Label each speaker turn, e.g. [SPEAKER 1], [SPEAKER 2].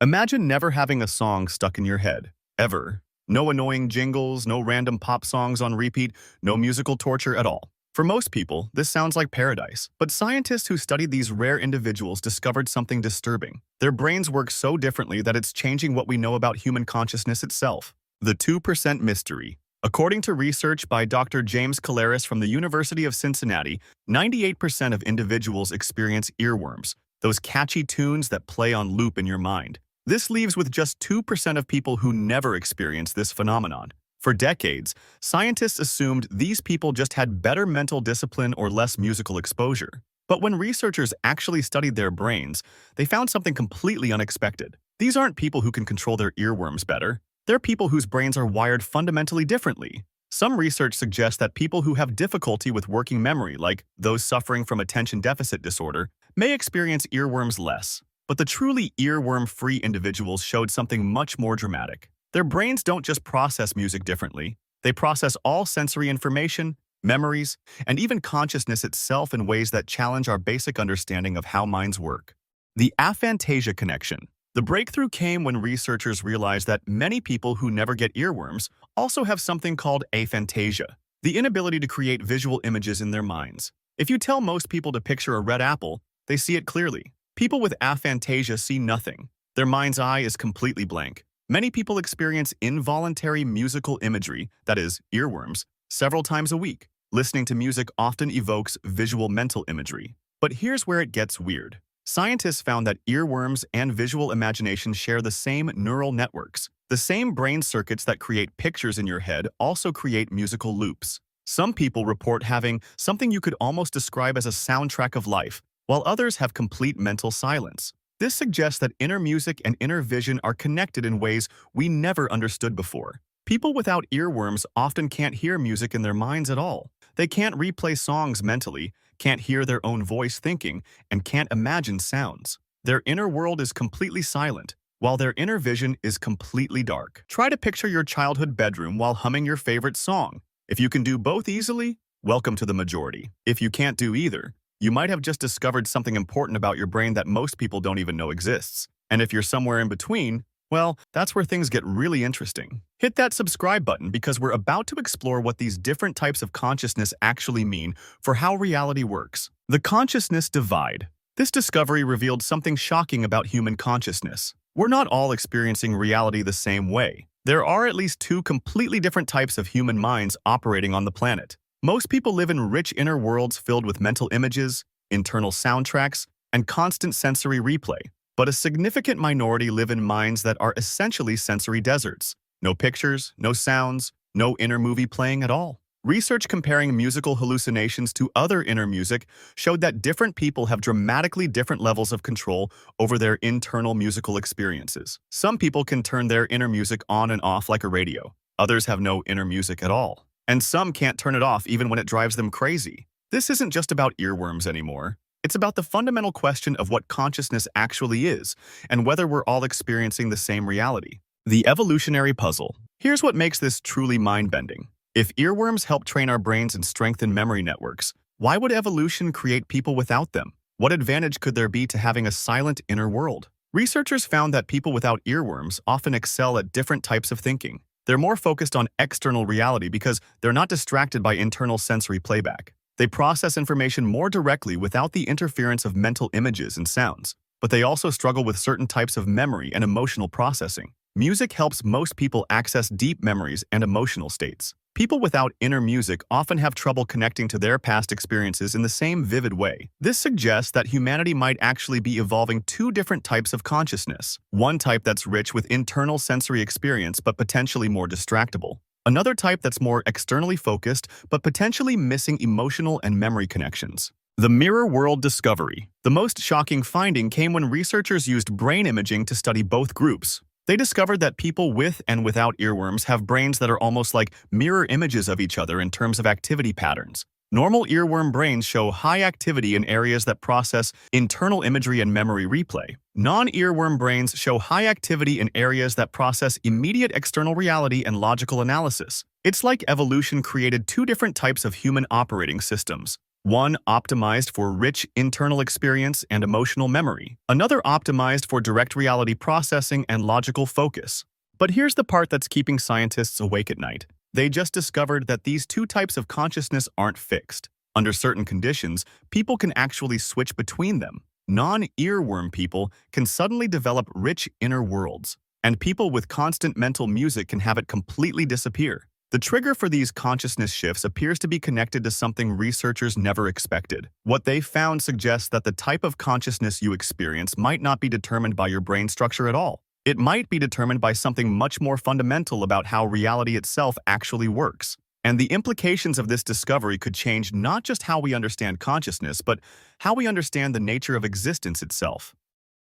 [SPEAKER 1] Imagine never having a song stuck in your head, ever. No annoying jingles, no random pop songs on repeat, no musical torture at all. For most people, this sounds like paradise. But scientists who studied these rare individuals discovered something disturbing. Their brains work so differently that it's changing what we know about human consciousness itself. The 2% mystery. According to research by Dr. James Caleres from the University of Cincinnati, 98% of individuals experience earworms, those catchy tunes that play on loop in your mind. This leaves with just 2% of people who never experience this phenomenon. For decades, scientists assumed these people just had better mental discipline or less musical exposure. But when researchers actually studied their brains, they found something completely unexpected. These aren't people who can control their earworms better. They're people whose brains are wired fundamentally differently. Some research suggests that people who have difficulty with working memory, like those suffering from attention deficit disorder, may experience earworms less. But the truly earworm-free individuals showed something much more dramatic. Their brains don't just process music differently. They process all sensory information, memories, and even consciousness itself in ways that challenge our basic understanding of how minds work. The aphantasia connection. The breakthrough came when researchers realized that many people who never get earworms also have something called aphantasia, the inability to create visual images in their minds. If you tell most people to picture a red apple, they see it clearly. People with aphantasia see nothing. Their mind's eye is completely blank. Many people experience involuntary musical imagery, that is, earworms, several times a week. Listening to music often evokes visual mental imagery. But here's where it gets weird. Scientists found that earworms and visual imagination share the same neural networks. The same brain circuits that create pictures in your head also create musical loops. Some people report having something you could almost describe as a soundtrack of life, while others have complete mental silence. This suggests that inner music and inner vision are connected in ways we never understood before. People without earworms often can't hear music in their minds at all. They can't replay songs mentally, can't hear their own voice thinking, and can't imagine sounds. Their inner world is completely silent, while their inner vision is completely dark. Try to picture your childhood bedroom while humming your favorite song. If you can do both easily, welcome to the majority. If you can't do either, you might have just discovered something important about your brain that most people don't even know exists. And if you're somewhere in between, well, that's where things get really interesting. Hit that subscribe button because we're about to explore what these different types of consciousness actually mean for how reality works. The consciousness divide. This discovery revealed something shocking about human consciousness. We're not all experiencing reality the same way. There are at least two completely different types of human minds operating on the planet. Most people live in rich inner worlds filled with mental images, internal soundtracks, and constant sensory replay. But a significant minority live in minds that are essentially sensory deserts. No pictures, no sounds, no inner movie playing at all. Research comparing musical hallucinations to other inner music showed that different people have dramatically different levels of control over their internal musical experiences. Some people can turn their inner music on and off like a radio. Others have no inner music at all. And some can't turn it off even when it drives them crazy. This isn't just about earworms anymore. It's about the fundamental question of what consciousness actually is and whether we're all experiencing the same reality. The evolutionary puzzle. Here's what makes this truly mind-bending. If earworms help train our brains and strengthen memory networks, why would evolution create people without them? What advantage could there be to having a silent inner world? Researchers found that people without earworms often excel at different types of thinking. They're more focused on external reality because they're not distracted by internal sensory playback. They process information more directly without the interference of mental images and sounds. But they also struggle with certain types of memory and emotional processing. Music helps most people access deep memories and emotional states. People without inner music often have trouble connecting to their past experiences in the same vivid way. This suggests that humanity might actually be evolving two different types of consciousness. One type that's rich with internal sensory experience but potentially more distractible. Another type that's more externally focused but potentially missing emotional and memory connections. The mirror world discovery. The most shocking finding came when researchers used brain imaging to study both groups. They discovered that people with and without earworms have brains that are almost like mirror images of each other in terms of activity patterns. Normal earworm brains show high activity in areas that process internal imagery and memory replay. Non-earworm brains show high activity in areas that process immediate external reality and logical analysis. It's like evolution created two different types of human operating systems. One optimized for rich internal experience and emotional memory, another optimized for direct reality processing and logical focus. But here's the part that's keeping scientists awake at night. They just discovered that these two types of consciousness aren't fixed. Under certain conditions, people can actually switch between them. Non-earworm people can suddenly develop rich inner worlds, and people with constant mental music can have it completely disappear. The trigger for these consciousness shifts appears to be connected to something researchers never expected. What they found suggests that the type of consciousness you experience might not be determined by your brain structure at all. It might be determined by something much more fundamental about how reality itself actually works. And the implications of this discovery could change not just how we understand consciousness, but how we understand the nature of existence itself.